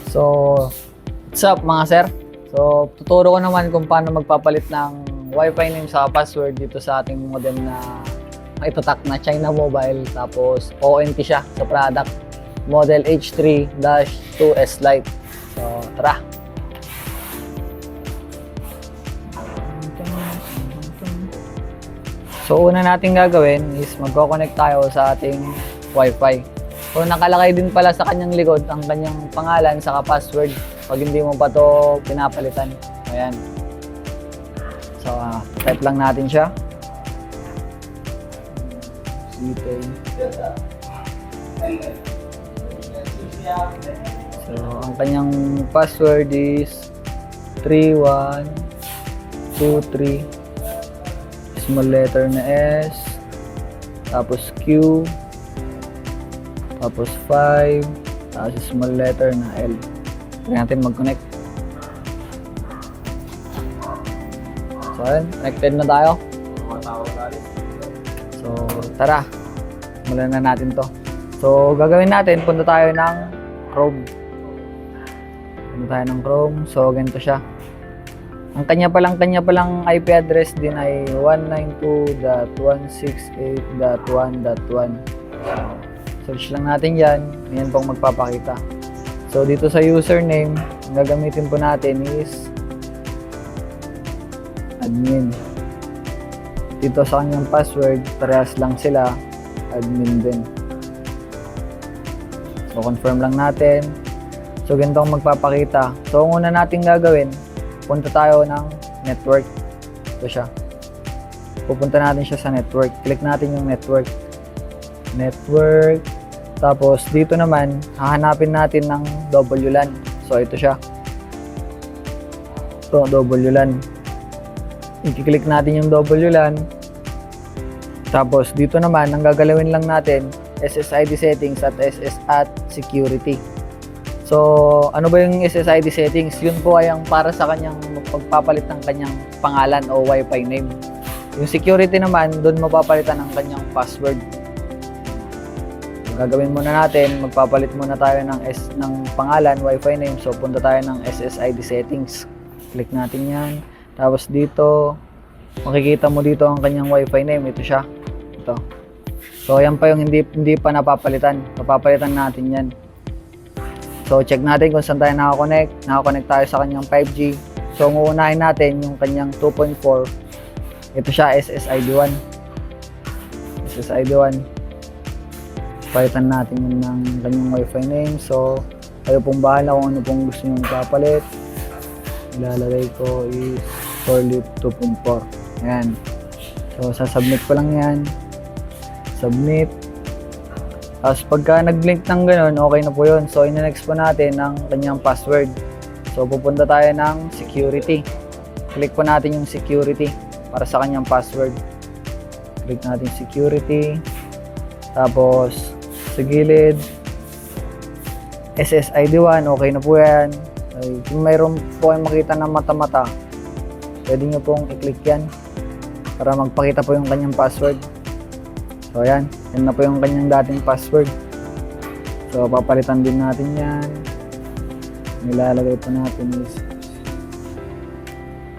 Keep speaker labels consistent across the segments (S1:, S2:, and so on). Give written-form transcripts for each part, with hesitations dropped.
S1: So, what's up mga sir? So, tuturo ko naman kung paano magpapalit ng Wi-Fi name sa password dito sa ating modem na itatak na China Mobile. Tapos, ONT siya sa product. Model H3-2S Lite. So, tara! So, una natin gagawin is magko-connect tayo sa ating Wi-Fi. So, nakalagay din pala sa kanyang likod ang kanyang pangalan saka password pag hindi mo pa to pinapalitan. Ayan. So, type lang natin siya. So, ang kanyang password is 3123, small letter na S, tapos Q, tapos 5, tapos small letter na L. Try natin mag-connect. So, ayun, connected na tayo. So, tara. Simulan na natin to. So, gagawin natin, punta tayo ng Chrome. Punta tayo ng Chrome. So, ganito siya. Ang kanya palang IP address din ay 192.168.1.1. Search lang natin yan. Yan pong magpapakita. So, dito sa username, ang gagamitin po natin is admin. Dito sa kanyang password, parehas lang sila, admin din. So, confirm lang natin. So, ganito ang magpapakita. So, ang una natin gagawin, punta tayo ng network. Ito siya. Pupunta natin siya sa network. Click natin yung network. Network. Tapos, dito naman, hahanapin natin ng WLAN. So, ito siya. Ito, WLAN. I-click natin yung WLAN. Tapos, dito naman, ang gagalawin lang natin, SSID settings at at security. So, ano ba yung SSID settings? Yun po ay ang para sa kanyang pagpapalit ng kanyang pangalan o Wi-Fi name. Yung security naman, doon mapapalitan ng kanyang password. Gagawin muna natin, magpapalit muna tayo ng pangalan, Wi-Fi name. So, punta tayo ng SSID settings. Click natin yan. Tapos dito, makikita mo dito ang kanyang Wi-Fi name. Ito siya. Ito. So, yan pa yung hindi pa napapalitan. Napapalitan natin yan. So, check natin kung saan tayo nakakonect. Nakakonect tayo sa kanyang 5G. So, uunahin natin yung kanyang 2.4. Ito siya, SSID1. SSID1. Palitan natin yun ng kanyang Wi-Fi name. So, kayo pong bahala kung ano pong gusto nyo ipapalit. Ilalagay ko is Forlit 2.4. Ayan. So, sasubmit ko lang yan. Submit. Tapos, pagka nag-blink ng ganun, okay na po yun. So, ina-next po natin ang kanyang password. So, pupunta tayo ng security. Click po natin yung security para sa kanyang password. Click natin security. Tapos, sa gilid, SSID1, okay na po yan. Ay, kung mayroon po kayong makita na mata-mata, pwede nyo pong i-click yan para magpakita po yung kanyang password. So, yan. Yan na po yung kanyang dating password. So, papalitan din natin yan. Nilalagay po natin is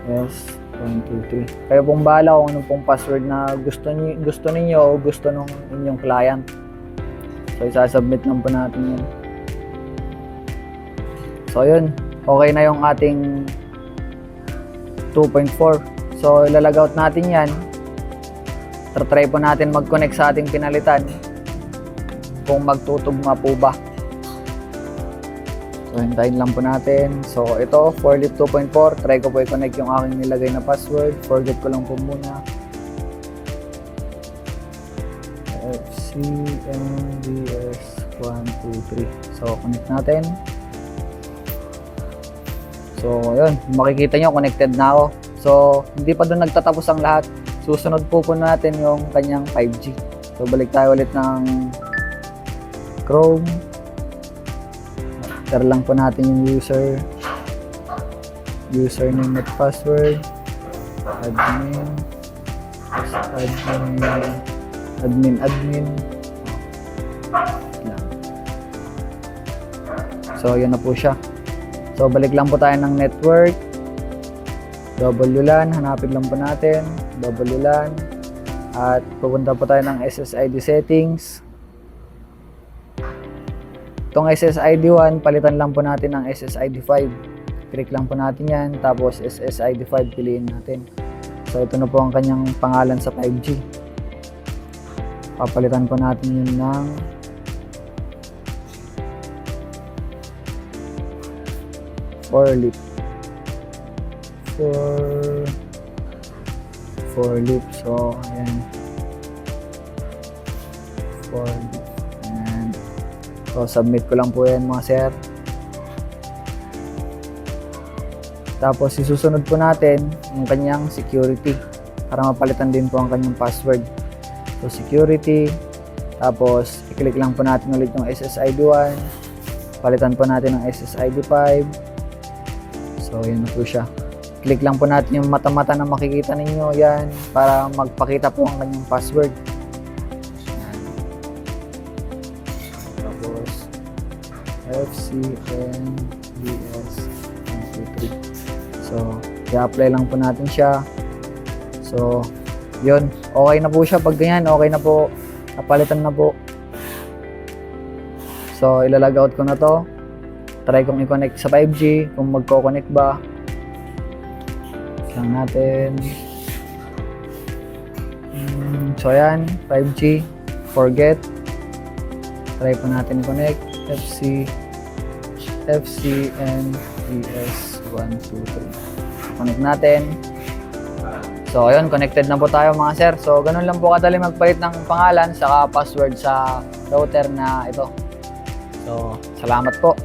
S1: S123. Kayo pong bahala kung ano pong password na gusto ninyo o gusto nung inyong client. So, isasubmit lang po natin yan. So, yun. Okay na yung ating 2.4. So, ilalagout natin yan. Try po natin mag-connect sa ating pinalitan kung magtutugma po ba. So, hintayin lang po natin. So, ito, Forlit 2.4. Try ko po i-connect yung aking nilagay na password. Forget ko lang po muna. FCMDS123. So, connect natin. So, yun. Makikita nyo, connected na ako. So, hindi pa doon nagtatapos ang lahat. Susunod po natin yung kanyang 5G. So, balik tayo ulit ng Chrome. Enter lang po natin yung username at password. Admin. So, yan na po siya. So, balik lang po tayo ng network. WLAN, hanapin lang po natin. WLAN. At pupunta po tayo ng SSID settings. Itong SSID 1, palitan lang po natin ng SSID 5. Click lang po natin yan. Tapos SSID 5, piliin natin. So, ito na po ang kanyang pangalan sa 5G. Papalitan po natin yun ng four-leaf. Four-leaf. So, ayan. Four-leaf. Ayan. So, submit ko lang po yan mga sir. Tapos, isusunod po natin yung kanyang security para mapalitan din po ang kanyang password. So, security. Tapos, i-click lang po natin ulit yung SSID 1. Palitan po natin ng SSID 5. So, yun na po siya. Click lang po natin yung mata-mata na makikita ninyo. Yan. Para magpakita po ang kanyang password. Yan. Tapos, FCNBS123. So, i-apply lang po natin siya. So, yun. Okay na po siya. Pag ganyan, okay na po. Napalitan na po. So, ilalag out ko na to. Try kong i-connect sa 5G, kung magko-connect ba. Lang natin. So ayan, 5G, forget. Try po natin i-connect. FCNBS123. Connect natin. So ayun, connected na po tayo mga sir. So ganun lang po kadali magpalit ng pangalan saka password sa router na ito. So salamat po.